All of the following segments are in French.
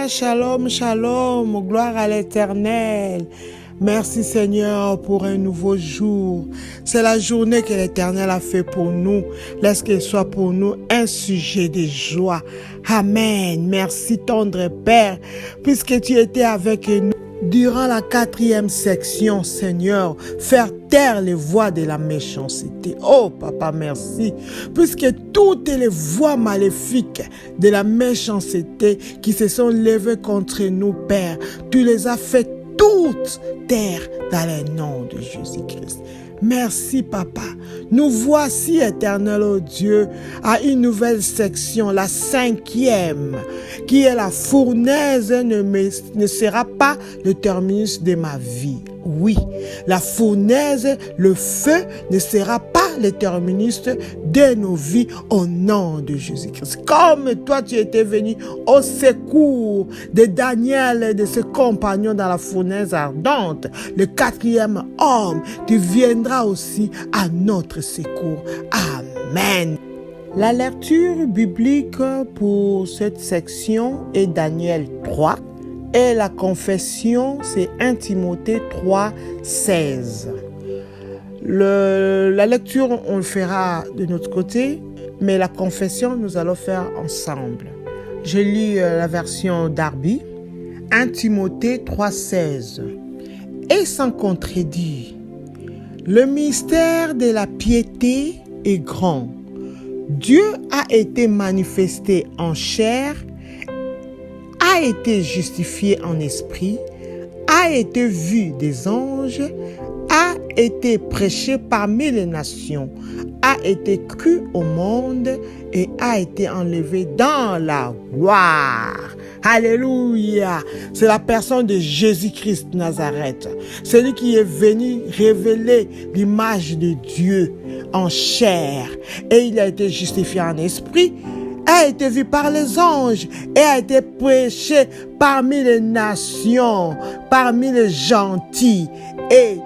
Alléluia, shalom, shalom, gloire à l'Éternel. Merci Seigneur pour un nouveau jour. C'est la journée que l'Éternel a fait pour nous. Laisse qu'elle soit pour nous un sujet de joie. Amen. Merci tendre Père, puisque tu étais avec nous durant la 4e section, Seigneur, faire taire les voix de la méchanceté. Oh, Papa, merci. Puisque toutes les voix maléfiques de la méchanceté qui se sont levées contre nous, Père, tu les as fait toutes taire dans le nom de Jésus-Christ. Merci, Papa. Nous voici, éternel, oh Dieu, à une nouvelle section, la 5e, qui est la fournaise ne sera pas le terminus de ma vie. Oui, la fournaise, le feu ne sera pas le terminus de nos vies au nom de Jésus-Christ. Comme toi, tu étais venu au secours de Daniel et de ses compagnons dans la fournaise ardente, le 4e homme, tu viendras aussi à notre secours. Amen. La lecture biblique pour cette section est Daniel 3. Et la confession, c'est 1 Timothée 3, 16. La lecture, on le fera de notre côté, mais la confession, nous allons faire ensemble. Je lis la version Darby. 1 Timothée 3, 16. Et sans contredit, le mystère de la piété est grand. Dieu a été manifesté en chair, a été justifié en esprit, a été vu des anges, a été prêché parmi les nations, a été cru au monde et a été enlevé dans la gloire. Alléluia! C'est la personne de Jésus-Christ Nazareth, celui qui est venu révéler l'image de Dieu en chair, et il a été justifié en esprit, a été vu par les anges et a été prêché parmi les nations, parmi les gentils. Et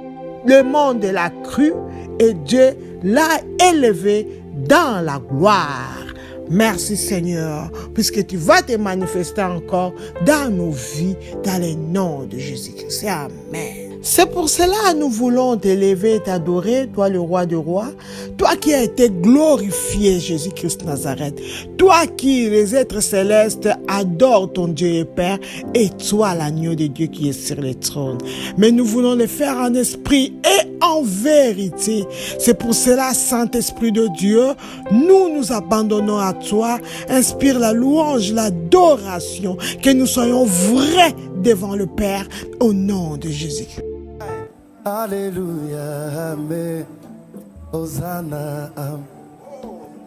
le monde l'a cru et Dieu l'a élevé dans la gloire. Merci Seigneur, puisque tu vas te manifester encore dans nos vies, dans le nom de Jésus-Christ. Amen. C'est pour cela que nous voulons t'élever et t'adorer, toi le roi de rois, toi qui as été glorifié, Jésus-Christ Nazareth, toi qui, les êtres célestes, adorent ton Dieu et Père, et toi l'agneau de Dieu qui est sur le trône. Mais nous voulons le faire en esprit et en vérité. C'est pour cela, Saint-Esprit de Dieu, nous nous abandonnons à toi, inspire la louange, l'adoration, que nous soyons vrais devant le Père, au nom de Jésus-Christ. Alléluia, Amen. Hosanna, Amen.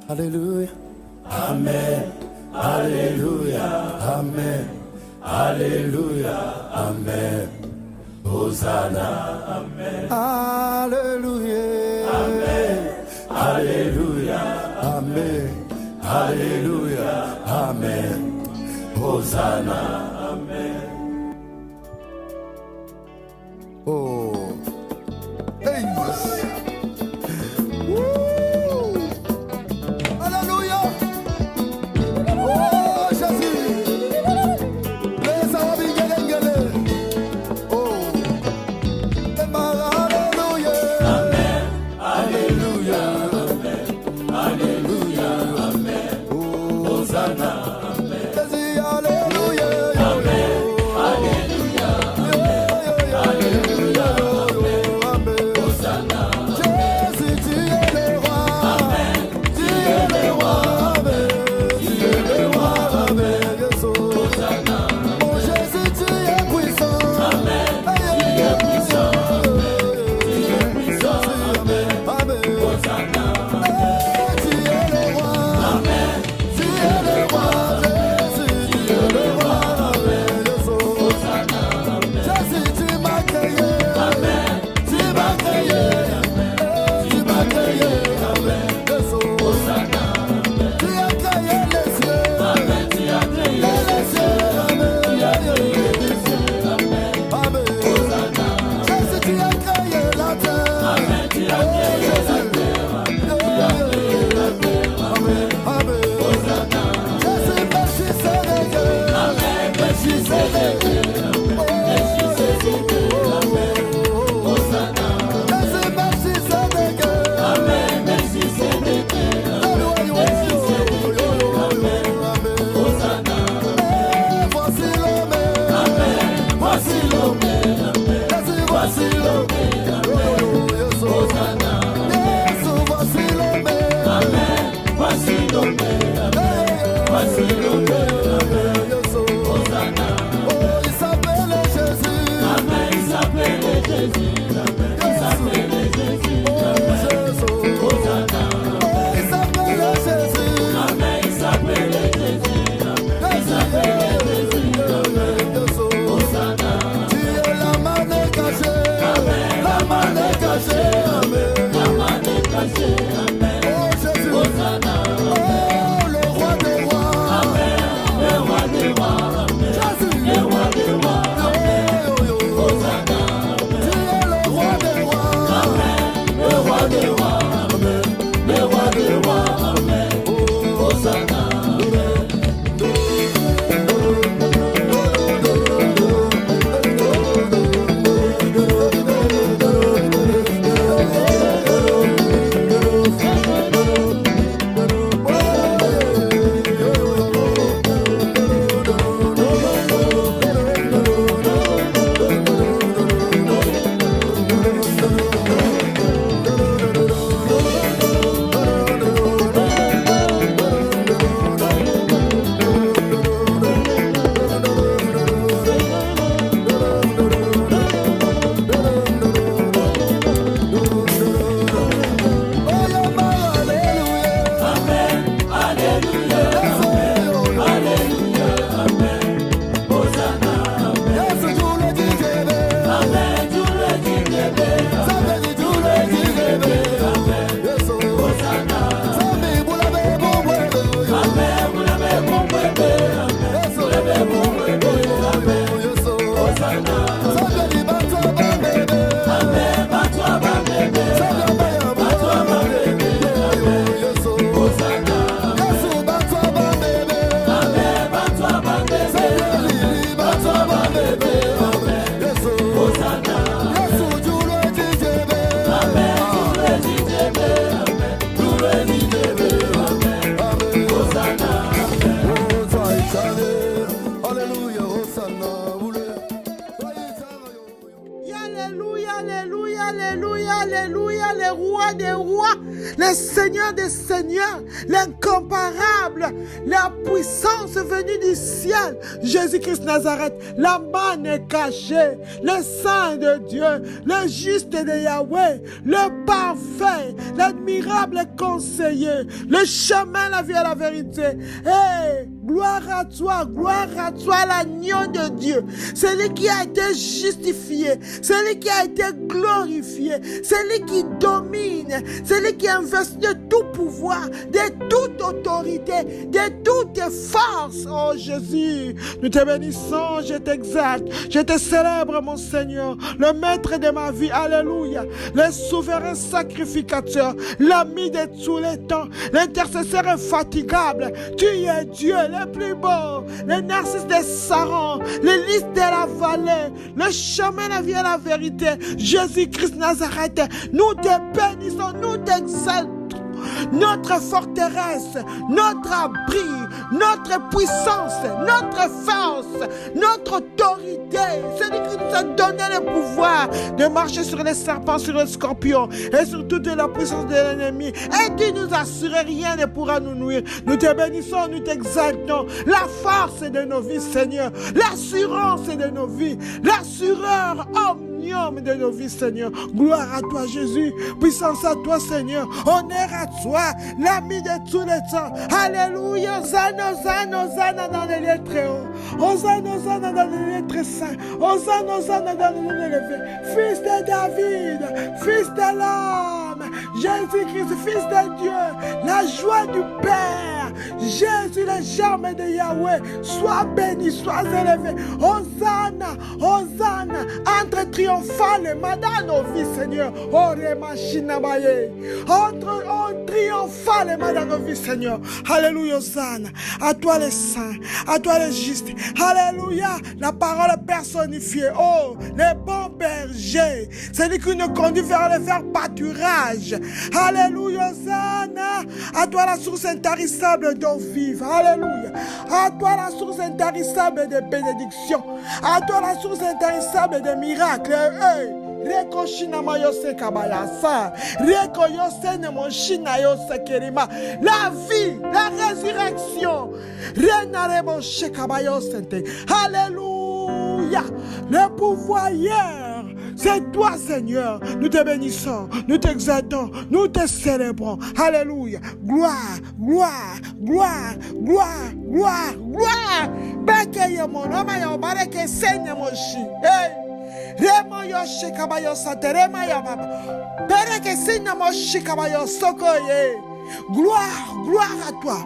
Alléluia. Amen. Alléluia, Amen. Alléluia, Amen. Hosanna, Amen. Alléluia. Amen. Alléluia, Amen. Alléluia, Amen. Hosanna, Amen. Oh. Hey. Woo. Alléluia. Oh, Jésus. Les Arabes, oh. Alléluia. Amen. Alléluia. Amen. Alléluia. Amen. Oh. Hosanna. Amen. Jésus, alléluia. Amen. Alléluia. Amen. Alléluia. Alléluia, le roi des rois, le Seigneur des seigneurs, l'incomparable, la puissance venue du ciel, Jésus-Christ Nazareth, la manne cachée, le Saint de Dieu, le juste de Yahweh, le parfait, l'admirable conseiller, le chemin, la vie et la vérité. Hey, gloire à toi, l'agneau de Dieu, celui qui a été justifié, celui qui a été glorifié, celui qui domine, celui qui investit de tout pouvoir, de toute autorité, de toute force. Oh Jésus, nous te bénissons, je t'exalte, je te célèbre mon Seigneur, le maître de ma vie, alléluia, le souverain sacrificateur, l'ami de tous les temps, l'intercesseur infatigable. Tu es Dieu le plus beau, le narcisse de Saron, le lys de la vallée, le chemin, la vie et la vérité, Jésus-Christ Nazareth. Nous te bénissons, nous t'exaltons. Notre forteresse, notre abri, notre puissance, notre force, notre autorité, celui qui nous a donné le pouvoir de marcher sur les serpents, sur les scorpions et sur toute la puissance de l'ennemi. Et tu nous assures, rien ne pourra nous nuire. Nous te bénissons, nous t'exaltons. La force de nos vies, Seigneur, l'assurance de nos vies, l'assureur omnium de nos vies, Seigneur. Gloire à toi, Jésus. Puissance à toi, Seigneur. Honneur à toi, l'ami de tous les temps. Alléluia. Hosanna, Hosanna, Hosanna dans les lieux très hauts. Hosanna, Hosanna dans les lieux très saints. Hosanna, Hosanna dans les lieux élevés. Fils de David, fils de l'homme, Jésus-Christ, fils de Dieu, la joie du Père, Jésus, le germe de Yahweh, sois béni, sois élevé. Hosanna, Hosanna, entre triomphalement dans nos vies, Seigneur. Entre triomphalement dans nos vies, Seigneur. Alléluia, Hosanna. À toi les saints, à toi les justes. Alléluia, la parole personnifiée. Oh, les bons bergers, celui qui nous conduit vers le vert pâturage. Alléluia, Hosanna. À toi la source intarissable d'eau vive. Alléluia. À toi la source intarissable de bénédiction. À toi la source intarissable de miracles. Hey. Reko shinama yose kabayasa. Reko yose nemoshina yose kerima. La vie, la résurrection. Renaremo shekabayosente. Alléluia. Le pouvoir hier, C'est toi, Seigneur. Nous te bénissons, nous t'exaltons, nous te célébrons. Alléluia. Gloire, gloire, gloire, gloire, gloire, gloire. Beke yemono mayo bareke seigne moshi. Hey. Remo yoshi kabayo saterema ya baba. Bareke seigne moshi kabayo sokoye. Gloire, gloire à toi.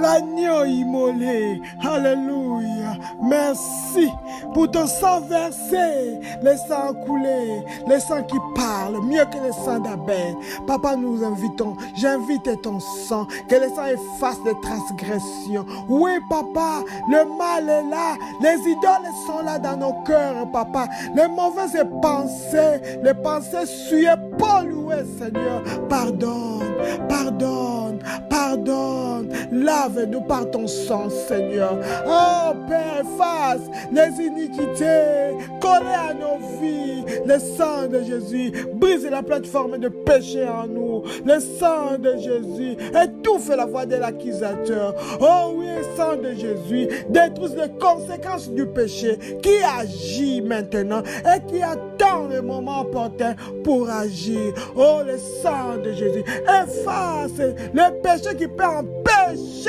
L'agneau immolé, alléluia, merci pour ton sang versé, le sang coulé, le sang qui parle, mieux que le sang d'Abel. Papa, nous invitons, j'invite ton sang, que le sang efface les transgressions. Oui, papa, le mal est là, les idoles sont là dans nos cœurs, papa, les mauvaises pensées, les pensées souillées, polluées, Seigneur, pardonne, pardonne, pardonne, lave-nous par ton sang, Seigneur. Oh, Père, efface les iniquités collées à nos vies. Le sang de Jésus brise la plateforme de péché en nous. Le sang de Jésus étouffe la voix de l'accusateur. Oh oui, le sang de Jésus détruit les conséquences du péché qui agit maintenant et qui attend le moment opportun pour agir. Oh, le sang de Jésus efface le péché qui peut empêcher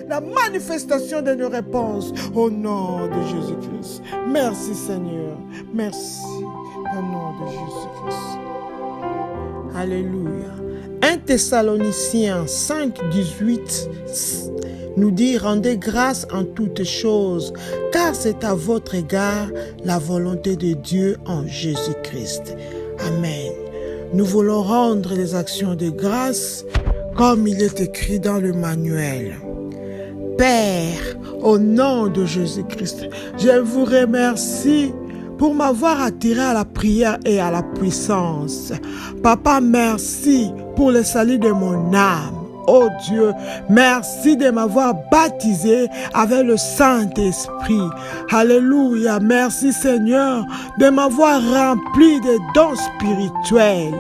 la manifestation de nos réponses au nom de Jésus-Christ. Merci Seigneur, merci au nom de Jésus-Christ. Alléluia. 1 Thessaloniciens 5, 18 nous dit « Rendez grâce en toutes choses, car c'est à votre égard la volonté de Dieu en Jésus-Christ. » Amen. Nous voulons rendre les actions de grâce comme il est écrit dans le manuel. Père, au nom de Jésus-Christ, je vous remercie pour m'avoir attiré à la prière et à la puissance. Papa, merci pour le salut de mon âme. Oh Dieu, merci de m'avoir baptisé avec le Saint-Esprit. Alléluia, merci Seigneur de m'avoir rempli de dons spirituels.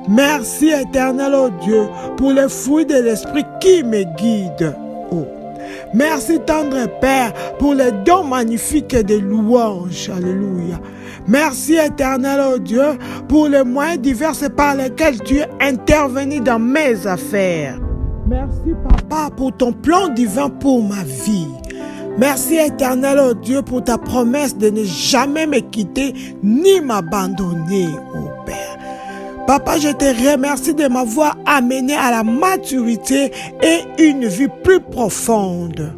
Merci éternel, oh Dieu, pour les fruits de l'Esprit qui me guident. Oh. Merci tendre Père pour les dons magnifiques des louanges. Alléluia. Merci éternel, oh Dieu, pour les moyens divers par lesquels tu es intervenu dans mes affaires. Merci Papa pour ton plan divin pour ma vie. Merci éternel, oh Dieu, pour ta promesse de ne jamais me quitter ni m'abandonner, oh Père. Papa, je te remercie de m'avoir amené à la maturité et une vie plus profonde.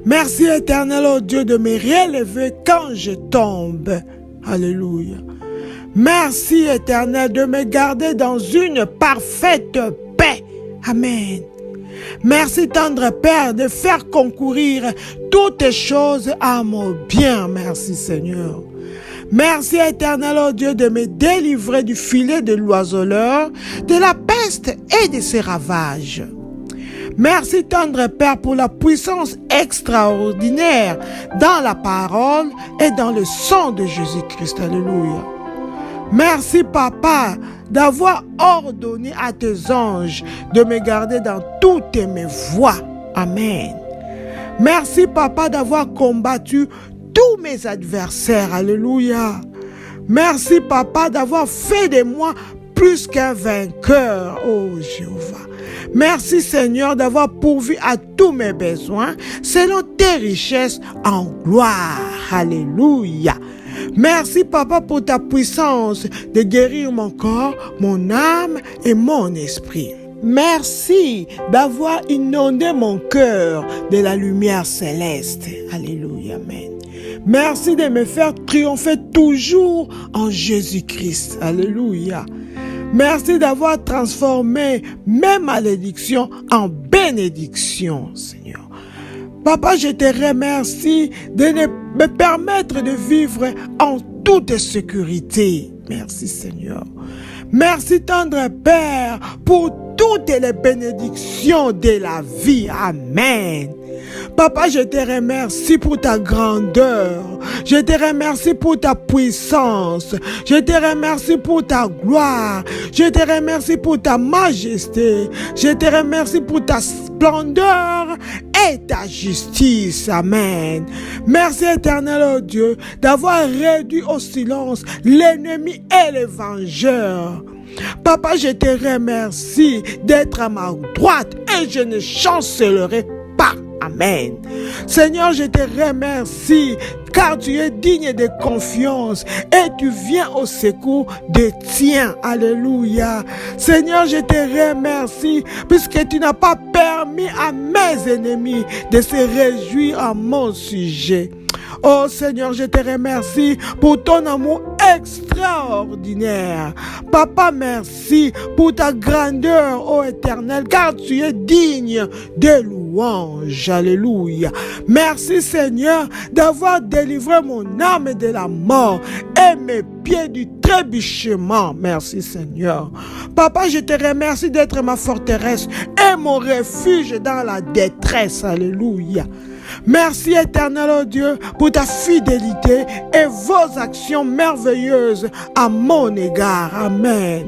Merci éternel, oh Dieu, de me relever quand je tombe. Alléluia. Merci éternel de me garder dans une parfaite paix. Amen. Merci tendre Père de faire concourir toutes choses à mon bien. Merci Seigneur. Merci éternel, oh Dieu, de me délivrer du filet de l'oiseleur, de la peste et de ses ravages. Merci tendre Père pour la puissance extraordinaire dans la parole et dans le sang de Jésus-Christ. Alléluia. Merci Papa d'avoir ordonné à tes anges de me garder dans toutes mes voies. Amen. Merci Papa d'avoir combattu tous mes adversaires. Alléluia. Merci Papa d'avoir fait de moi plus qu'un vainqueur. Oh Jéhovah. Merci Seigneur d'avoir pourvu à tous mes besoins selon tes richesses en gloire. Alléluia. Merci Papa pour ta puissance de guérir mon corps, mon âme et mon esprit. Merci d'avoir inondé mon cœur de la lumière céleste. Alléluia. Amen. Merci de me faire triompher toujours en Jésus-Christ. Alléluia. Merci d'avoir transformé mes malédictions en bénédictions, Seigneur. Papa, je te remercie de me permettre de vivre en toute sécurité. Merci, Seigneur. Merci, tendre Père, pour toutes les bénédictions de la vie. Amen. Papa, je te remercie pour ta grandeur. Je te remercie pour ta puissance. Je te remercie pour ta gloire. Je te remercie pour ta majesté. Je te remercie pour ta splendeur et ta justice. Amen. Merci éternel, oh Dieu, d'avoir réduit au silence l'ennemi et les vengeurs. Papa, je te remercie d'être à ma droite et je ne chancellerai pas. Amen. Seigneur, je te remercie car tu es digne de confiance et tu viens au secours des tiens. Alléluia. Seigneur, je te remercie puisque tu n'as pas permis à mes ennemis de se réjouir à mon sujet. Oh Seigneur, je te remercie pour ton amour extraordinaire. Papa, merci pour ta grandeur, ô Éternel, car tu es digne de louange. Alléluia. Merci Seigneur d'avoir délivré mon âme de la mort et mes pieds du trébuchement. Merci Seigneur. Papa, je te remercie d'être ma forteresse et mon refuge dans la détresse. Alléluia. Merci éternel, oh Dieu, pour ta fidélité et vos actions merveilleuses à mon égard. Amen.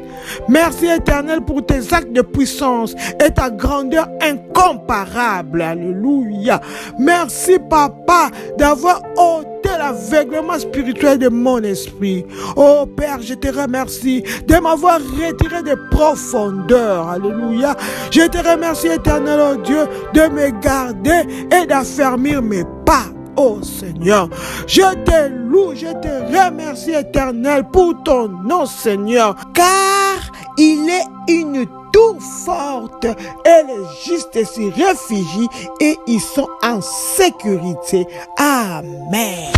Merci éternel pour tes actes de puissance et ta grandeur incomparable. Alléluia. Merci papa d'avoir ôté l'aveuglement spirituel de mon esprit. Oh Père, je te remercie de m'avoir retiré des profondeurs. Alléluia. Je te remercie éternel, oh Dieu, de me garder et d'affermir mes pas. Oh Seigneur, je te loue, je te remercie éternel pour ton nom Seigneur, car il est une tour forte et les justes s'y réfugient et ils sont en sécurité. Amen.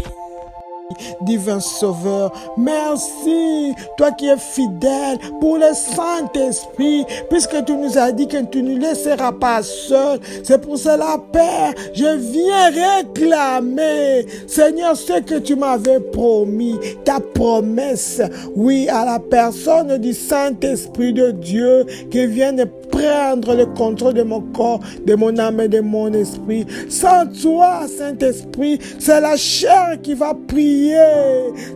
Divin Sauveur, merci, toi qui es fidèle pour le Saint-Esprit, puisque tu nous as dit que tu ne nous laisseras pas seuls. C'est pour cela, Père, je viens réclamer, Seigneur, ce que tu m'avais promis, ta promesse, oui, à la personne du Saint-Esprit de Dieu qui vient de prendre le contrôle de mon corps, de mon âme et de mon esprit. Sans toi, Saint-Esprit, c'est la chair qui va prier.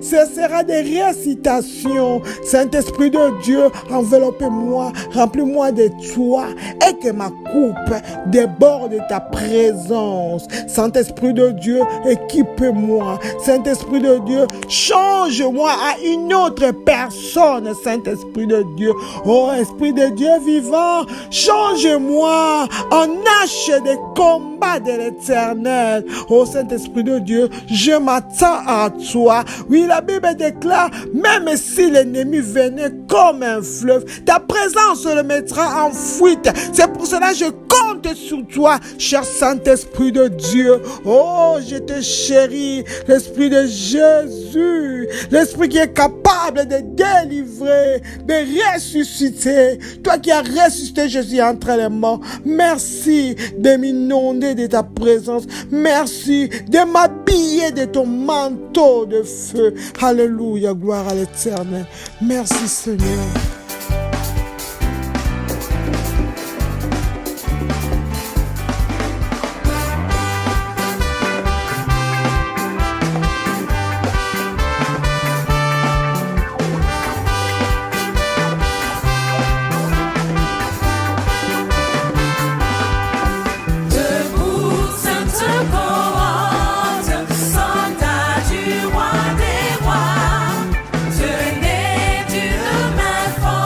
Ce sera des récitations. Saint-Esprit de Dieu, enveloppe-moi, remplis-moi de toi et que ma coupe déborde de ta présence. Saint-Esprit de Dieu, équipe-moi. Saint-Esprit de Dieu, change-moi à une autre personne. Saint-Esprit de Dieu, oh Esprit de Dieu vivant, change-moi en hache de combat de l'Éternel. Oh Saint-Esprit de Dieu, je m'attends à toi. Oui, la Bible déclare, même si l'ennemi venait comme un fleuve, ta présence le mettra en fuite. C'est pour cela que je compte sur toi, cher Saint-Esprit de Dieu. Oh, je te chéris, l'Esprit de Jésus, l'Esprit qui est capable de délivrer, de ressusciter. Toi qui as ressuscité Jésus entre les morts, merci de m'inonder de ta présence. Merci de m'habiller de ton manteau de feu. Alléluia, gloire à l'Éternel. Merci Seigneur. Soldats du roi des rois, tenez d'une main forte.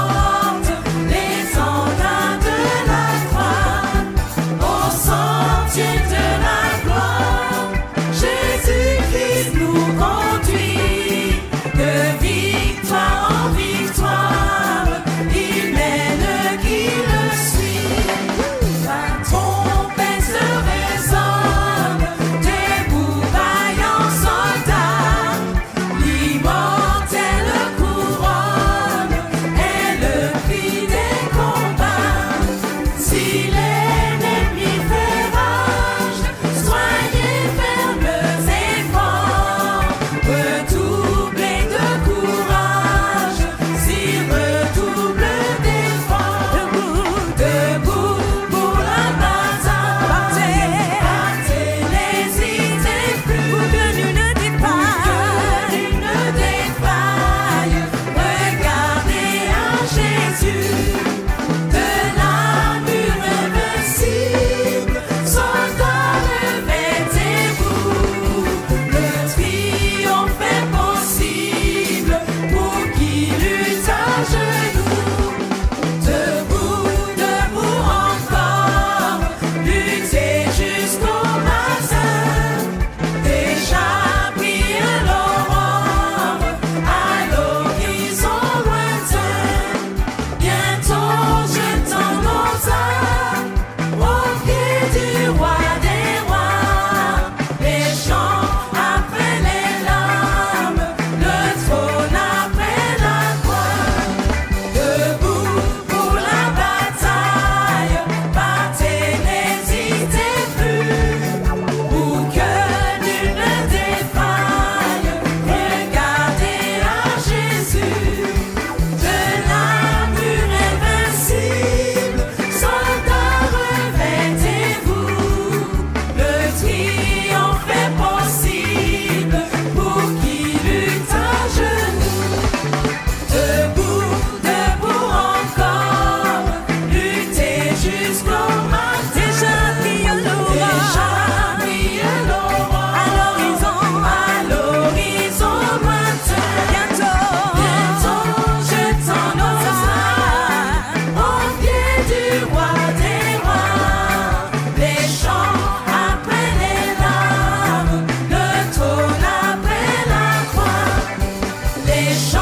chants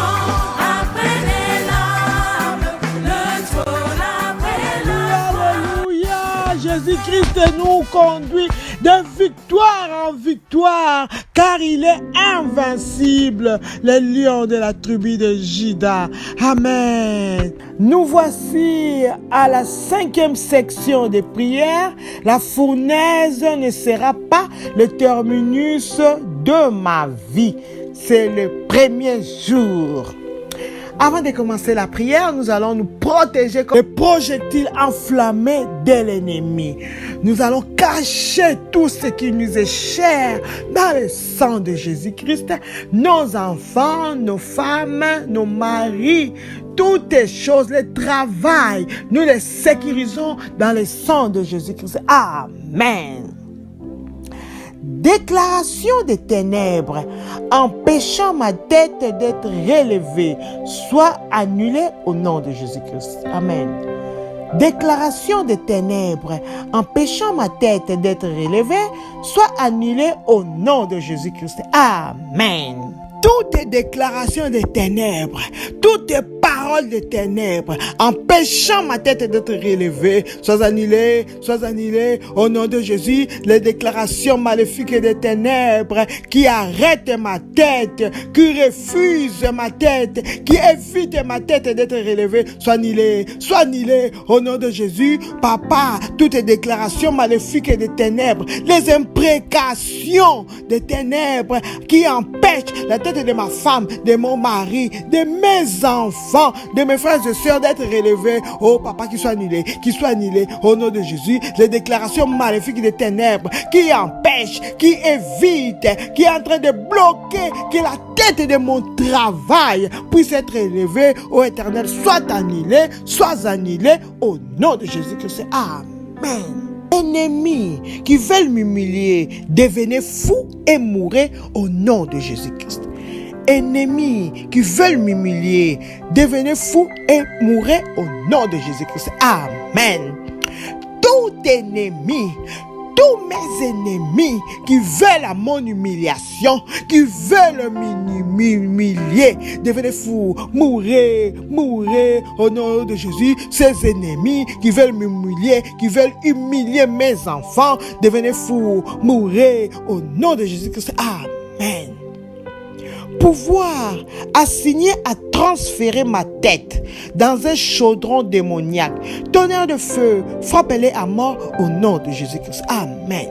après les larmes, le trône après le Alléluia. Jésus-Christ nous conduit de victoire en victoire, car il est invincible, le lion de la tribu de Juda. Amen. Nous voici à la 5e section des prières. La fournaise ne sera pas le terminus de ma vie. C'est le premier jour. Avant de commencer la prière, nous allons nous protéger contre les projectiles enflammés de l'ennemi. Nous allons cacher tout ce qui nous est cher dans le sang de Jésus-Christ. Nos enfants, nos femmes, nos maris, toutes les choses, le travail, nous les sécurisons dans le sang de Jésus-Christ. Amen. Déclaration des ténèbres, empêchant ma tête d'être relevée, soit annulée au nom de Jésus-Christ. Amen. Déclaration des ténèbres, empêchant ma tête d'être relevée, soit annulée au nom de Jésus-Christ. Amen. Toutes les déclarations des ténèbres, toutes les paroles des ténèbres, empêchant ma tête d'être relevée, sois annulées au nom de Jésus. Les déclarations maléfiques des ténèbres qui arrêtent ma tête, qui refusent ma tête, qui évitent ma tête d'être relevée, sois annulées au nom de Jésus. Papa, toutes les déclarations maléfiques des ténèbres, les imprécations des ténèbres qui empêchent la tête de ma femme, de mon mari, de mes enfants, de mes frères et sœurs d'être relevés. Oh papa, qu'ils soient annulés au nom de Jésus. Les déclarations maléfiques des ténèbres qui empêchent, qui évitent, qui est en train de bloquer que la tête de mon travail puisse être élevée. Ô Éternel, sois annulé au nom de Jésus-Christ. Amen. Ennemis qui veulent m'humilier, devenez fous et mourrez au nom de Jésus-Christ. Ennemis qui veulent m'humilier, devenez fous et mourrez au nom de Jésus-Christ. Amen. Tout ennemi, tous mes ennemis qui veulent à mon humiliation, qui veulent m'humilier, devenez fous, mourrez au nom de Jésus. Ces ennemis qui veulent m'humilier, qui veulent humilier mes enfants, devenez fous, mourrez au nom de Jésus-Christ. Amen. Pouvoir assigner à transférer ma tête dans un chaudron démoniaque. Tonnerre de feu, frappez-les à mort au nom de Jésus-Christ. Amen.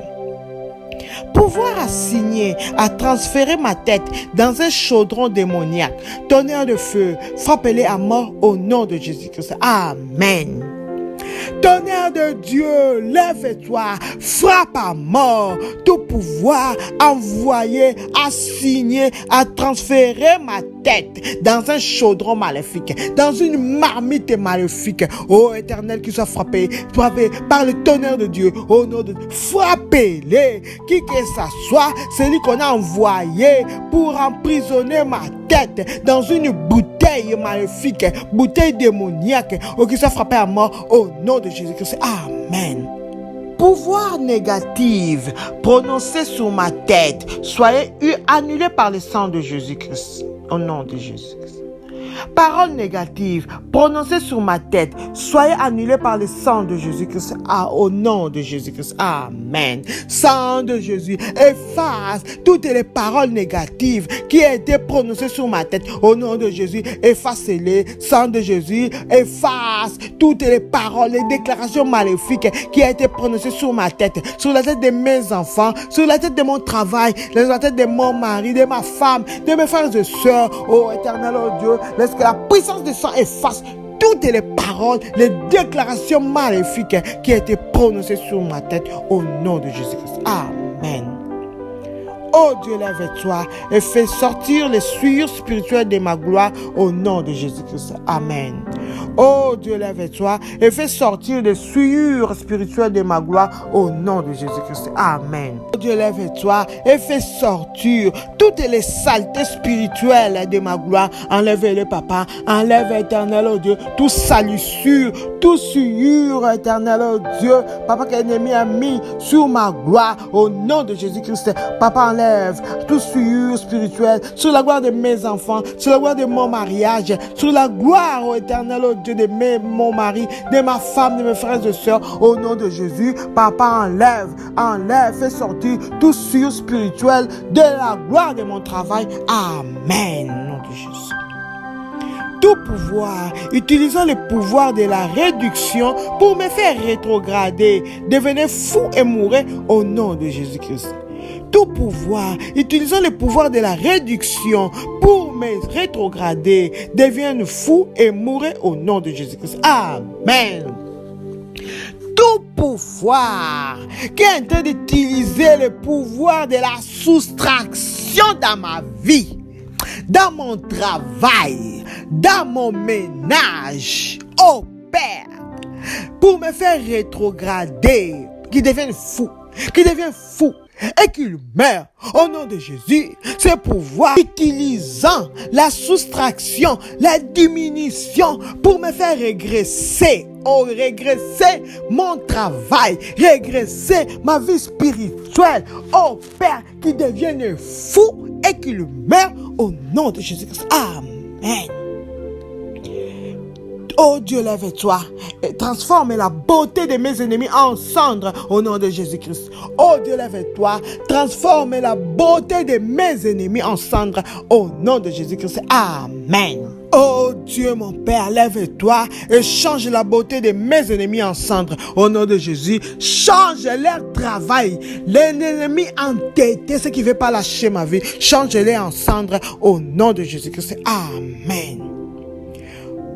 Pouvoir assigner à transférer ma tête dans un chaudron démoniaque. Tonnerre de feu, frappez-les à mort au nom de Jésus-Christ. Amen. Tonnerre de Dieu, lève-toi, frappe à mort tout pouvoir envoyé, assigné à transférer ma tête dans un chaudron maléfique, dans une marmite maléfique. Ô Éternel, qui soit frappé par le tonnerre de Dieu, au nom de Dieu, frappez-les, qui que ça soit, celui qu'on a envoyé pour emprisonner ma tête dans une bouteille maléfique, bouteille démoniaque, ou qui soit frappé à mort au nom de Jésus-Christ. Amen. Pouvoir négatif prononcé sur ma tête, soyez annulé par le sang de Jésus-Christ. Au nom de Jésus-Christ. Paroles négatives prononcées sur ma tête, soyez annulées par le sang de Jésus-Christ. Au nom de Jésus-Christ. Amen. Sang de Jésus, efface toutes les paroles négatives qui ont été prononcées sur ma tête. Au nom de Jésus, effacez-les. Sang de Jésus, efface toutes les paroles, les déclarations maléfiques qui ont été prononcées sur ma tête, sur la tête de mes enfants, sur la tête de mon travail, sur la tête de mon mari, de ma femme, de mes frères et sœurs. Oh Éternel, oh Dieu, laisse que la puissance du sang efface toutes les paroles, les déclarations maléfiques qui ont été prononcées sur ma tête au nom de Jésus-Christ. Amen. Oh Dieu, lève-toi et fais sortir les souillures spirituelles de ma gloire au nom de Jésus-Christ. Amen. Oh Dieu, lève-toi et fais sortir les souillures spirituelles de ma gloire au nom de Jésus-Christ. Amen. Oh Dieu, lève-toi et fais sortir toutes les saletés spirituelles de ma gloire. Enlève-les, papa. Enlève, éternel, oh Dieu, tout salissure, tout souillure, éternel, oh Dieu. Papa, que l'ennemi a mis sur ma gloire au nom de Jésus-Christ. Papa, enlève tout souillure spirituelle sur la gloire de mes enfants, sur la gloire de mon mariage, sur la gloire, oh éternel, oh Dieu, de mon mari, de ma femme, de mes frères et sœurs, au nom de Jésus. Papa, enlève, fais sortir tout souillure spirituel de la gloire de mon travail. Amen. Au nom de Jésus. Tout pouvoir, utilisant le pouvoir de la réduction pour me faire rétrograder, devenir fou et mourir au nom de Jésus-Christ. Tout pouvoir, utilisant le pouvoir de la réduction pour me rétrograder, devienne fou et mourir au nom de Jésus-Christ. Amen. Tout pouvoir qui est en train d'utiliser le pouvoir de la soustraction dans ma vie, dans mon travail, dans mon ménage, au Père, pour me faire rétrograder, qui devienne fou, et qu'il meurt au nom de Jésus. Ce pouvoir utilisant la soustraction, la diminution pour me faire régresser, régresser mon travail, régresser ma vie spirituelle, au Père, qui devienne fou et qu'il meurt au nom de Jésus-Christ. Amen. Oh Dieu, lève-toi et transforme la beauté de mes ennemis en cendres au nom de Jésus-Christ. Oh Dieu, lève-toi, transforme la beauté de mes ennemis en cendres au nom de Jésus-Christ. Amen. Oh Dieu, mon Père, lève-toi et change la beauté de mes ennemis en cendres au nom de Jésus. Change leur travail. Les ennemis entêtés, ceux qui ne veulent pas lâcher ma vie, change-les en cendres au nom de Jésus-Christ. Amen.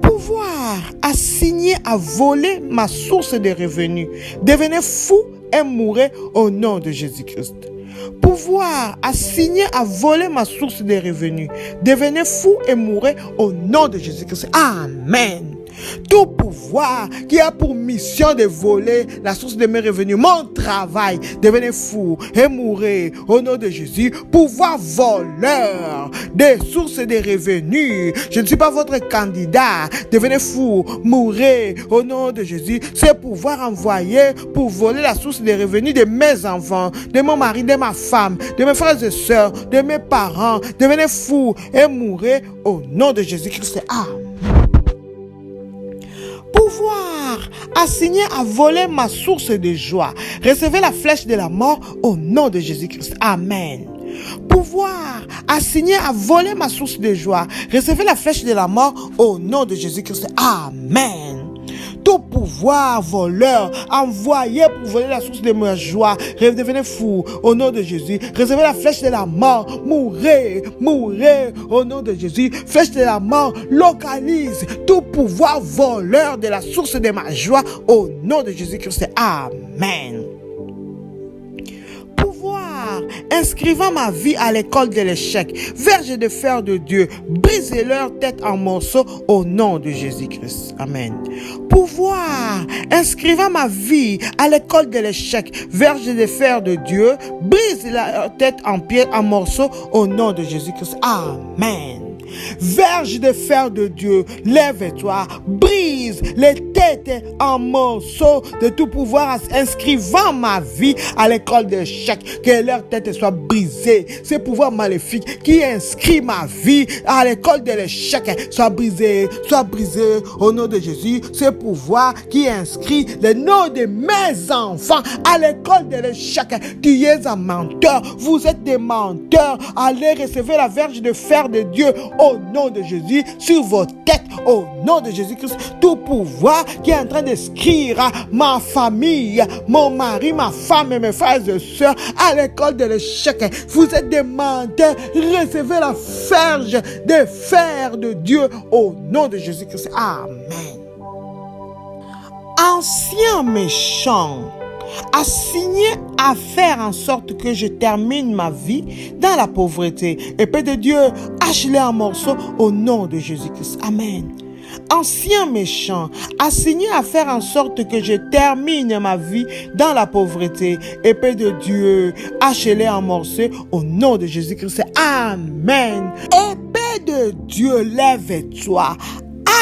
Pouvoir assigner à voler ma source de revenus, devenez fou et mourrez au nom de Jésus-Christ. Pouvoir assigner à voler ma source de revenus, devenez fou et mourrez au nom de Jésus-Christ. Amen. Tout pouvoir qui a pour mission de voler la source de mes revenus, mon travail, devenez fou et mourrez au nom de Jésus. Pouvoir voleur des sources de revenus, je ne suis pas votre candidat, devenez fou, mourrez au nom de Jésus. C'est pouvoir envoyé pour voler la source de revenus de mes enfants, de mon mari, de ma femme, de mes frères et sœurs, de mes parents, devenez fou et mourrez au nom de Jésus-Christ. Amen. Pouvoir assigner à voler ma source de joie. Recevez la flèche de la mort au nom de Jésus-Christ. Amen. Pouvoir assigner à voler ma source de joie. Recevez la flèche de la mort au nom de Jésus-Christ. Amen. Tout pouvoir voleur envoyé pour voler la source de ma joie, devenez fou au nom de Jésus. Recevez la flèche de la mort, mourrez au nom de Jésus. Flèche de la mort localise tout pouvoir voleur de la source de ma joie au nom de Jésus-Christ. Amen. Inscrivant ma vie à l'école de l'échec, verge de fer de Dieu, brisez leur tête en morceaux au nom de Jésus-Christ. Amen. Pouvoir, inscrivant ma vie à l'école de l'échec, verge de fer de Dieu, brise leur tête en morceaux au nom de Jésus-Christ. Amen. Verge de fer de Dieu, lève-toi, brise les têtes en morceaux de tout pouvoir inscrivant ma vie à l'école d'échec, que leur tête soit brisée. Ce pouvoir maléfique qui inscrit ma vie à l'école de l'échec soit brisé au nom de Jésus. Ce pouvoir qui inscrit les noms de mes enfants à l'école de l'échec, tu es un menteur, vous êtes des menteurs. Allez recevoir la verge de fer de Dieu au nom de Jésus sur vos têtes au nom de Jésus-Christ. Tout pouvoir qui est en train d'inscrire ma famille, mon mari, ma femme et mes frères et sœurs à l'école de l'échec, vous êtes des menteurs. Recevez la verge de fer de Dieu au nom de Jésus-Christ. Amen. Ancien méchant, assigné à faire en sorte que je termine ma vie dans la pauvreté. Épée de Dieu, hache-les en morceaux au nom de Jésus-Christ. Amen. ancien méchant, assigné à faire en sorte que je termine ma vie dans la pauvreté, épée de Dieu, hache-les en morceaux au nom de Jésus-Christ. Amen. Épée de Dieu, lève-toi.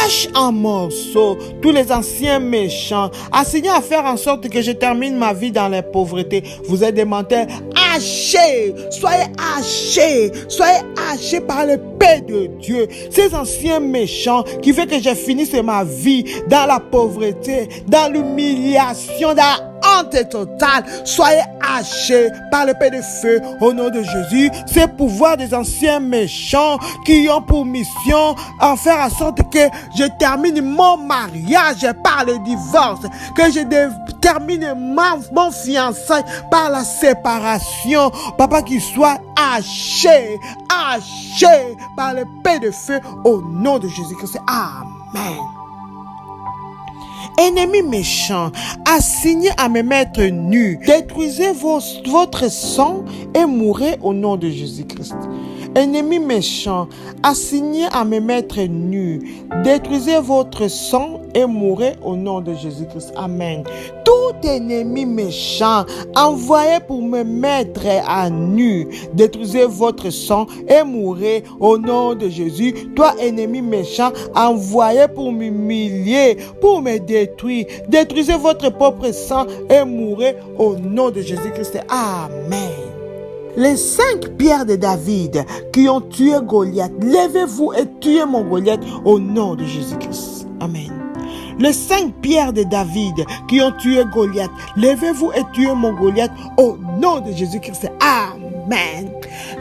Hache en morceaux tous les anciens méchants, assignés à faire en sorte que je termine ma vie dans la pauvreté. Vous êtes des menteurs. Hachés, soyez hachés par l'épée de Dieu. Ces anciens méchants qui fait que je finisse ma vie dans la pauvreté, dans l'humiliation, dans la honte totale, soyez hachés par l'épée de feu au nom de Jésus. Ces pouvoirs des anciens méchants qui ont pour mission en faire en sorte que je termine mon mariage par le divorce, que je termine mon fiançailles par la séparation. Papa, qu'il soit haché par l'épée de feu au nom de Jésus-Christ. Amen. Ennemis méchants, assignés à me mettre nu, détruisez votre sang et mourrez au nom de Jésus-Christ. Ennemis méchants, assignés à me mettre nu, détruisez votre sang et mourrez au nom de Jésus-Christ. Amen. Tout ennemi méchant envoyé pour me mettre à nu, détruisez votre sang et mourrez au nom de Jésus. Toi, ennemi méchant, envoyé pour m'humilier, pour me détruire, détruisez votre propre sang et mourrez au nom de Jésus-Christ. Amen. Les 5 pierres de David qui ont tué Goliath, levez-vous et tuez mon Goliath au nom de Jésus-Christ. Amen. Les 5 pierres de David qui ont tué Goliath, levez-vous et tuez mon Goliath au nom de Jésus-Christ. Amen.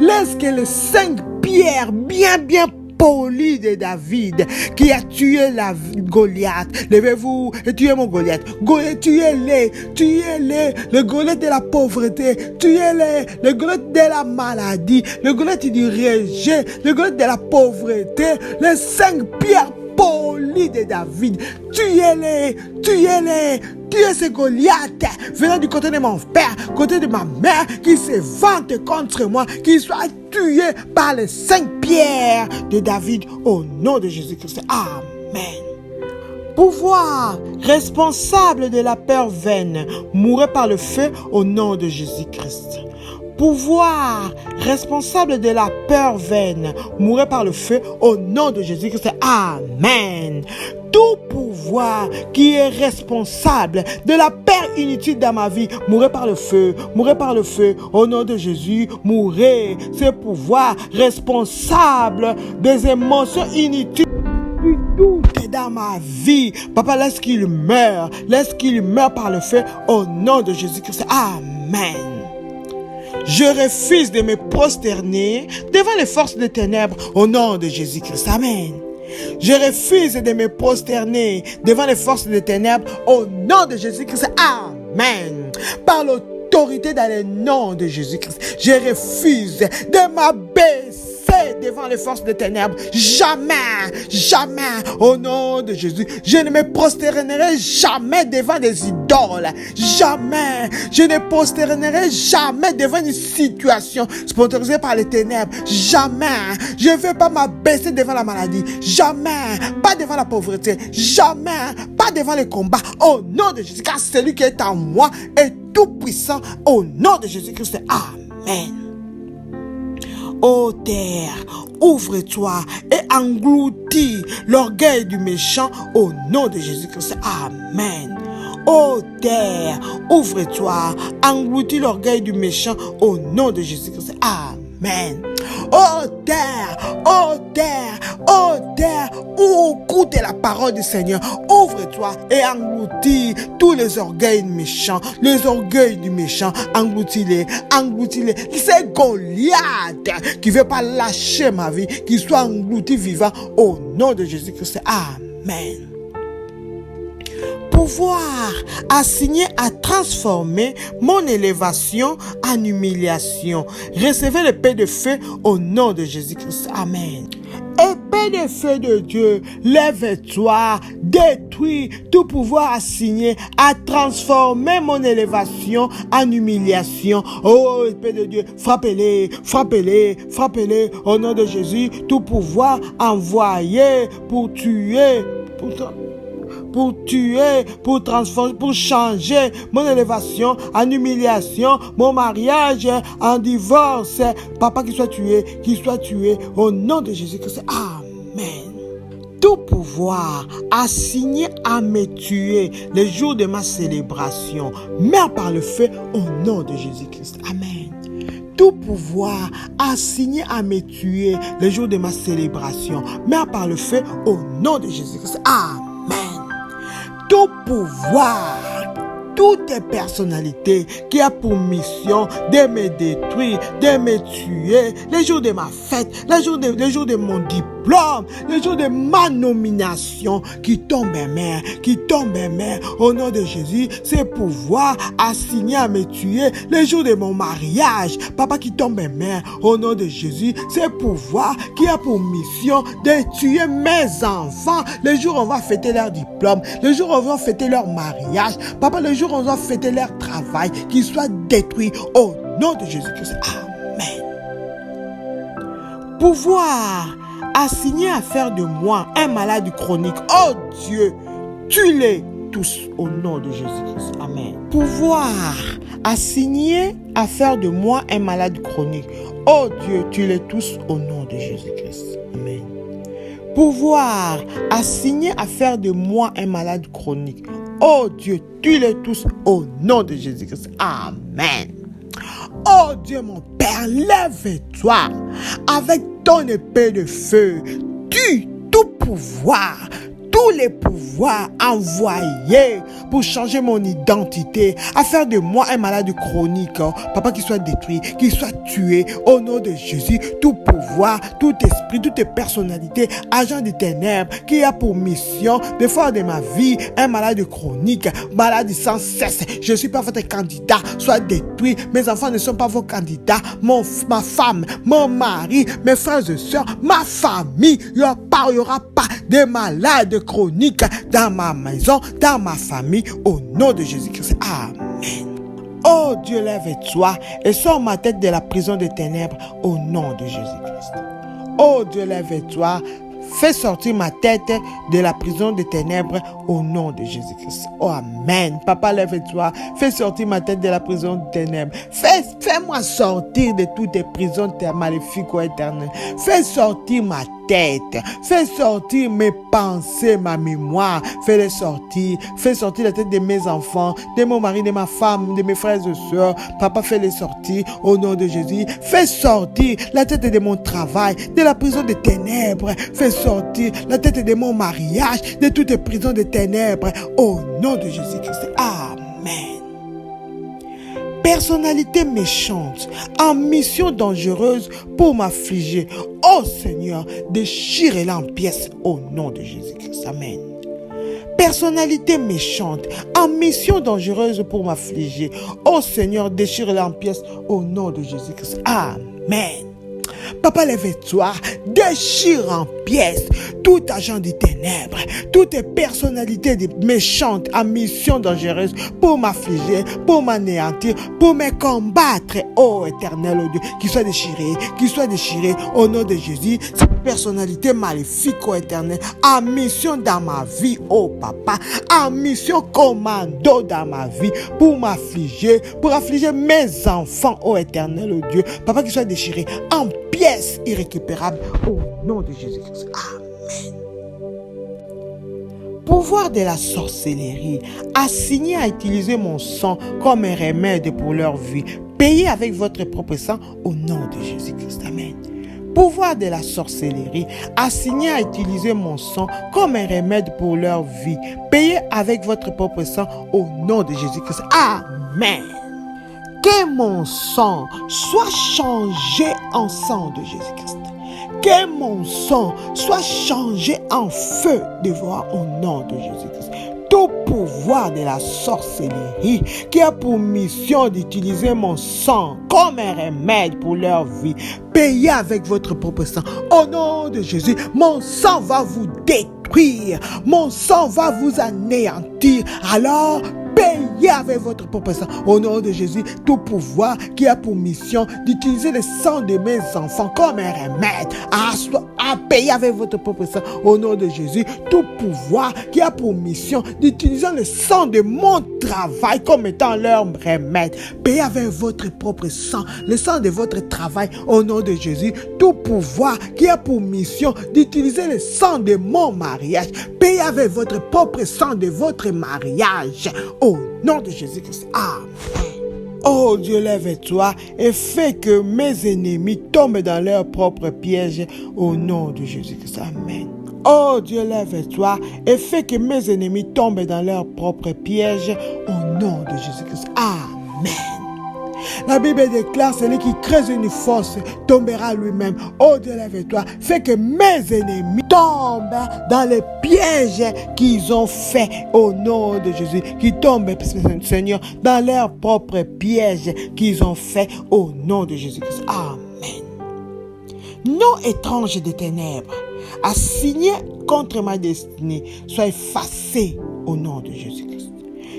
Laisse que les 5 pierres bien poli de David qui a tué Goliath. Levez-vous et tuez mon Goliath. Tuez-les. Le Goliath de la pauvreté. Tuez-les. Le Goliath de la maladie. Le Goliath du rejet. Le Goliath de la pauvreté. Les 5 pierres polies de David. Tuez-les. Tuez ce Goliath venant du côté de mon père, côté de ma mère, qui se vante contre moi, qui soit tué par les 5 pierres de David au nom de Jésus-Christ. Amen. Pouvoir responsable de la peur vaine, mourrez par le feu au nom de Jésus-Christ. Pouvoir responsable de la peur vaine, mourrez par le feu au nom de Jésus-Christ. Amen. Tout pouvoir qui est responsable de la peur inutile dans ma vie, mourrez par le feu, au nom de Jésus, mourrez. Ce pouvoir responsable des émotions inutiles, du doute dans ma vie, Papa, laisse qu'il meure par le feu, au nom de Jésus-Christ. Amen. Je refuse de me prosterner devant les forces des ténèbres au nom de Jésus-Christ. Amen. Je refuse de me prosterner devant les forces des ténèbres au nom de Jésus-Christ. Amen. Par l'autorité dans le nom de Jésus-Christ, je refuse de m'abaisser devant les forces des ténèbres. Jamais, au nom de Jésus, je ne me prosternerai jamais devant des idoles. Jamais, je ne prosternerai jamais devant une situation sponsorisée par les ténèbres. Jamais, je ne vais pas m'abaisser devant la maladie. Jamais, pas devant la pauvreté. Jamais, pas devant les combats. Au nom de Jésus, car celui qui est en moi est tout puissant. Au nom de Jésus-Christ. Amen. Ô terre, ouvre-toi et engloutis l'orgueil du méchant au nom de Jésus-Christ. Amen. Ô terre, ouvre-toi, engloutis l'orgueil du méchant au nom de Jésus-Christ. Amen. Ô terre, écoute la parole du Seigneur. Ouvre-toi et engloutis tous les orgueils méchants, les orgueils du méchant. Engloutis-les. C'est Goliath qui veut pas lâcher ma vie, qui soit englouti vivant au nom de Jésus-Christ. Amen. Pouvoir assigné à transformer mon élévation en humiliation. Recevez l'épée de feu au nom de Jésus-Christ. Amen. Épée de feu de Dieu, lève-toi, détruis tout pouvoir assigné à transformer mon élévation en humiliation. Oh, épée de Dieu, frappez-les au nom de Jésus. Tout pouvoir envoyé pour tuer pour tuer, pour transformer, pour changer mon élévation en humiliation, mon mariage en divorce. Papa, qu'il soit tué au nom de Jésus-Christ. Amen. Tout pouvoir assigné à me tuer le jour de ma célébration, meurs par le feu au nom de Jésus-Christ. Amen. Tout pouvoir assigné à me tuer le jour de ma célébration, meurs par le feu au nom de Jésus-Christ. Amen. Tout pouvoir, toute personnalité qui a pour mission de me détruire, de me tuer, le jour de ma fête, le jour de mon diplôme, le jour de ma nomination, qui tombe mère, au nom de Jésus, ces pouvoirs assignés à me tuer, le jour de mon mariage, papa, qui tombe mère, au nom de Jésus, ces pouvoirs qui a pour mission de tuer mes enfants, le jour où on va fêter leur diplôme, le jour où on va fêter leur mariage, papa, le jour où on va fêter leur travail, qu'ils soient détruits au nom de Jésus-Christ. Amen. Pouvoir assigné à faire de moi un malade chronique. Oh Dieu, tue-les tous au nom de Jésus-Christ. Amen. Pouvoir assigné à faire de moi un malade chronique. Oh Dieu, tue-les tous au nom de Jésus-Christ. Amen. Pouvoir assigné à faire de moi un malade chronique. Oh Dieu, tue-les tous au nom de Jésus-Christ. Amen. Oh Dieu mon Père, lève-toi avec ton épée de feu. Tue tout pouvoir, tous les pouvoirs envoyés pour changer mon identité, à faire de moi un malade chronique. Papa, qu'il soit détruit, qu'il soit tué au nom de Jésus. Tout pouvoir, tout esprit, toute personnalité, agent des ténèbres qui a pour mission de faire de ma vie un malade chronique, malade sans cesse. Je suis pas votre candidat, soit détruit. Mes enfants ne sont pas vos candidats. Ma femme, mon mari, mes frères et sœurs, ma famille, il n'y aura pas de malades chroniques dans ma maison, dans ma famille, au nom de Jésus-Christ. Amen. Oh Dieu, lève-toi et sors ma tête de la prison des ténèbres au nom de Jésus-Christ. Oh Dieu, lève-toi, fais sortir ma tête de la prison des ténèbres au nom de Jésus-Christ. Oh amen. Papa, lève-toi, fais sortir ma tête de la prison des ténèbres. Fais-moi sortir de toutes les prisons maléfiques, ô Éternel. Fais sortir ma tête. Fais sortir mes pensées, ma mémoire. Fais-les sortir. Fais sortir la tête de mes enfants, de mon mari, de ma femme, de mes frères et sœurs. Papa, fais-les sortir au nom de Jésus. Fais sortir la tête de mon travail, de la prison des ténèbres. Fais sortir la tête de mon mariage, de toutes les prisons des ténèbres au nom de Jésus-Christ. Amen. Personnalité méchante, en mission dangereuse pour m'affliger. Oh Seigneur, déchire-la en pièces au nom de Jésus-Christ. Amen. Personnalité méchante, en mission dangereuse pour m'affliger. Oh Seigneur, déchire-la en pièces au nom de Jésus-Christ. Amen. Papa, lève-toi, déchire en pièces tout agent des ténèbres, toute personnalité méchante en mission dangereuse pour m'affliger, pour m'anéantir, pour me combattre. Oh Éternel, oh Dieu, qu'il soit déchiré au nom de Jésus. Cette personnalité maléfique, oh Éternel, en mission dans ma vie, oh Papa, en mission commando dans ma vie, pour m'affliger, pour affliger mes enfants, oh Éternel, oh Dieu. Papa, qu'il soit déchiré en pièces irrécupérables au nom de Jésus-Christ. Amen. Pouvoir de la sorcellerie, assigné à utiliser mon sang comme un remède pour leur vie, payé avec votre propre sang au nom de Jésus-Christ. Amen. Pouvoir de la sorcellerie, assigné à utiliser mon sang comme un remède pour leur vie, payé avec votre propre sang au nom de Jésus-Christ. Amen. Que mon sang soit changé en sang de Jésus-Christ. Que mon sang soit changé en feu de voir au nom de Jésus-Christ. Tout pouvoir de la sorcellerie qui a pour mission d'utiliser mon sang comme un remède pour leur vie, payé avec votre propre sang. Au nom de Jésus, mon sang va vous détruire. Mon sang va vous anéantir. Alors, payez avec votre propre sang. Au nom de Jésus, tout pouvoir qui a pour mission d'utiliser le sang de mes enfants comme un remède à à payer avec votre propre sang au nom de Jésus tout pouvoir qui a pour mission d'utiliser le sang de mon travail comme étant leur remède. Payez avec votre propre sang, le sang de votre travail au nom de Jésus, tout pouvoir qui a pour mission d'utiliser le sang de mon mariage. Payez avec votre propre sang de votre mariage au nom de Jésus-Christ. Amen. Oh Dieu, lève-toi et fais que mes ennemis tombent dans leur propre piège au nom de Jésus-Christ. Amen. Oh Dieu, lève-toi et fais que mes ennemis tombent dans leur propre piège au nom de Jésus-Christ. Amen. La Bible déclare, celui qui creuse une fosse tombera lui-même. Oh Dieu, lève-toi, fais que mes ennemis tombent dans les pièges qu'ils ont faits au nom de Jésus. Qui tombent, Seigneur, dans leurs propres pièges qu'ils ont faits au nom de Jésus-Christ. Amen. Non étrange des ténèbres, assigné contre ma destinée, sois effacé au nom de Jésus-Christ.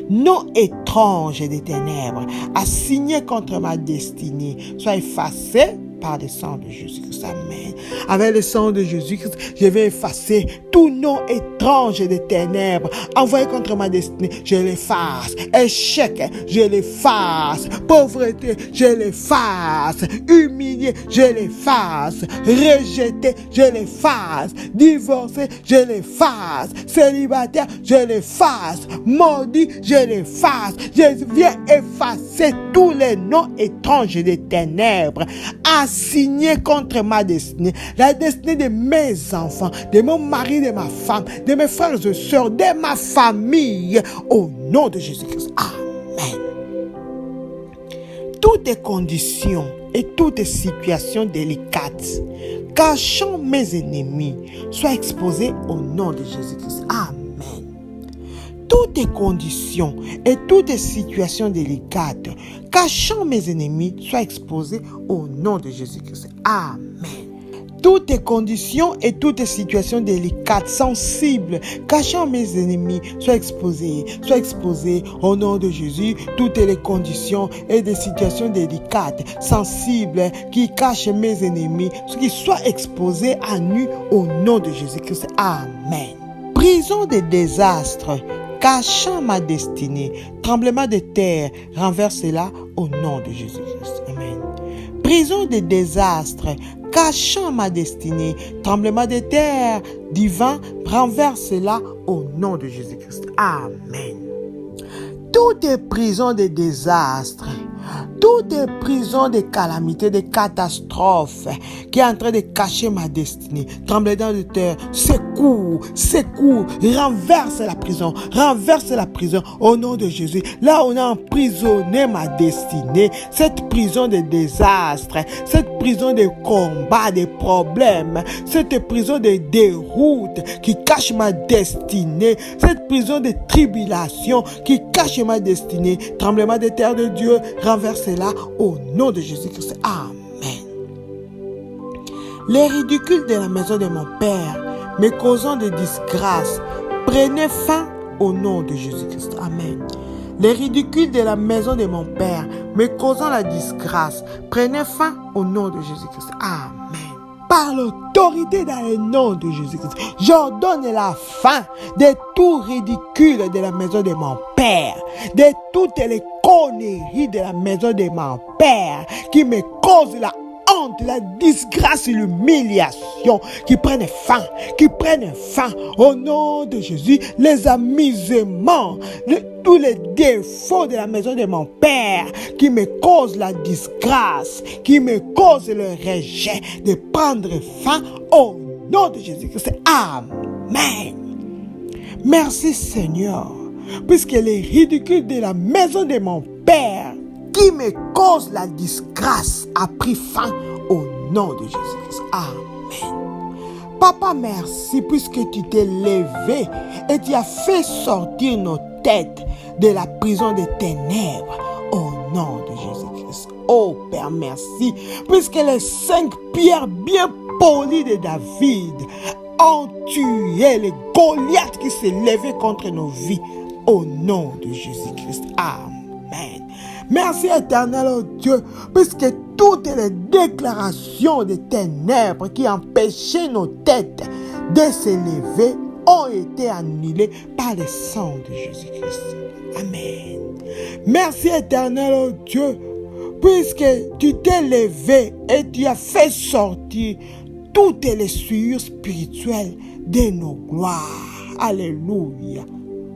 Non étrange des ténèbres, assigné contre ma destinée, soit effacé par le sang de Jésus-Christ. Amen. Avec le sang de Jésus-Christ, je vais effacer tout nom étrange des ténèbres envoyé contre ma destinée. Je l'efface. Échec, je l'efface. Pauvreté, je l'efface. Humilié, je l'efface. Rejeté, je l'efface. Divorcé, je l'efface. Célibataire, je l'efface. Maudit, je l'efface. Je viens effacer tous les noms étranges des ténèbres assignés contre ma destinée, la destinée de mes enfants, de mon mari, de ma femme, de mes frères et sœurs, de ma famille, au nom de Jésus-Christ. Amen. Toutes les conditions et toutes situations délicates cachant mes ennemis soient exposées au nom de Jésus-Christ. Amen. Toutes les conditions et toutes les situations délicates cachant mes ennemis soient exposées au nom de Jésus-Christ. Amen. Toutes les conditions et toutes les situations délicates, sensibles, cachant mes ennemis, soient exposées au nom de Jésus. Toutes les conditions et des situations délicates, sensibles, qui cachent mes ennemis, qui soient exposées à nu au nom de Jésus-Christ. Amen. Prison des désastres, cachant ma destinée, tremblement de terre, renverse-la au nom de Jésus-Christ. Amen. Prison des désastres, cachant ma destinée, tremblement de terre, divin, renverse-la au nom de Jésus-Christ. Amen. Toutes les prisons des désastres, toutes les prisons des calamités, des catastrophes qui est en train de cacher ma destinée, tremblement de terre, secours, renverse la prison au nom de Jésus. Là, on a emprisonné ma destinée, cette prison de désastres, cette prison de combats, de problèmes, cette prison de déroutes qui cache ma destinée, cette prison de tribulations qui cache ma destinée, tremblement de terre de Dieu, renversez-la au nom de Jésus-Christ. Amen. Les ridicules de la maison de mon Père, me causant de disgrâce, prenez fin au nom de Jésus-Christ. Amen. Les ridicules de la maison de mon Père, me causant la disgrâce, prenez fin au nom de Jésus-Christ. Amen. Par l'autorité dans le nom de Jésus-Christ, j'ordonne la fin de tout ridicule de la maison de mon Père, de toutes les conneries de la maison de mon Père qui me causent la honte, la disgrâce et l'humiliation, qui prennent fin au nom de Jésus, les amusements, tous les défauts de la maison de mon Père qui me causent la disgrâce, qui me causent le rejet, de prendre fin au nom de Jésus-Christ. Amen. Merci Seigneur, puisque les ridicules de la maison de mon Père qui me cause la disgrâce a pris fin au nom de Jésus-Christ. Amen. Papa, merci puisque tu t'es levé et tu as fait sortir nos têtes de la prison des ténèbres au nom de Jésus-Christ. Oh Père, merci puisque les 5 pierres bien polies de David ont tué les Goliaths qui s'est levé contre nos vies au nom de Jésus-Christ. Amen. Merci éternel, oh Dieu, puisque toutes les déclarations des ténèbres qui empêchaient nos têtes de s'élever ont été annulées par le sang de Jésus-Christ. Amen. Merci éternel, oh Dieu, puisque tu t'es levé et tu as fait sortir toutes les souillures spirituelles de nos gloires. Alléluia.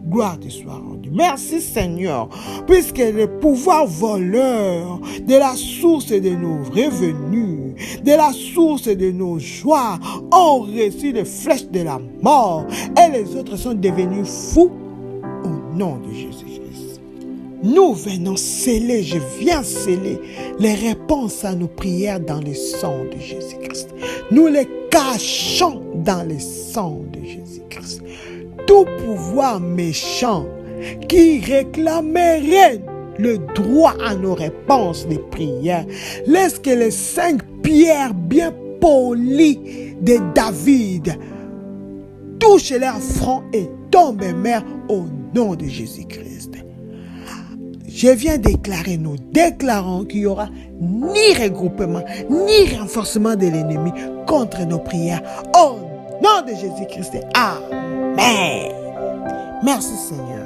Gloire te soit rendue. Merci Seigneur, puisque le pouvoir voleur de la source de nos revenus, de la source de nos joies, ont reçu les flèches de la mort et les autres sont devenus fous au nom de Jésus-Christ. Nous venons sceller, je viens sceller les réponses à nos prières dans le sang de Jésus-Christ. Nous les cachons dans le sang de Jésus-Christ. Tout pouvoir méchant qui réclamerait le droit à nos réponses de prières, laisse que les 5 pierres bien polies de David touchent leur front et tombent mer au nom de Jésus-Christ. Je viens déclarer, nous déclarons qu'il n'y aura ni regroupement, ni renforcement de l'ennemi contre nos prières. Au nom de Jésus-Christ. Amen. Merci Seigneur.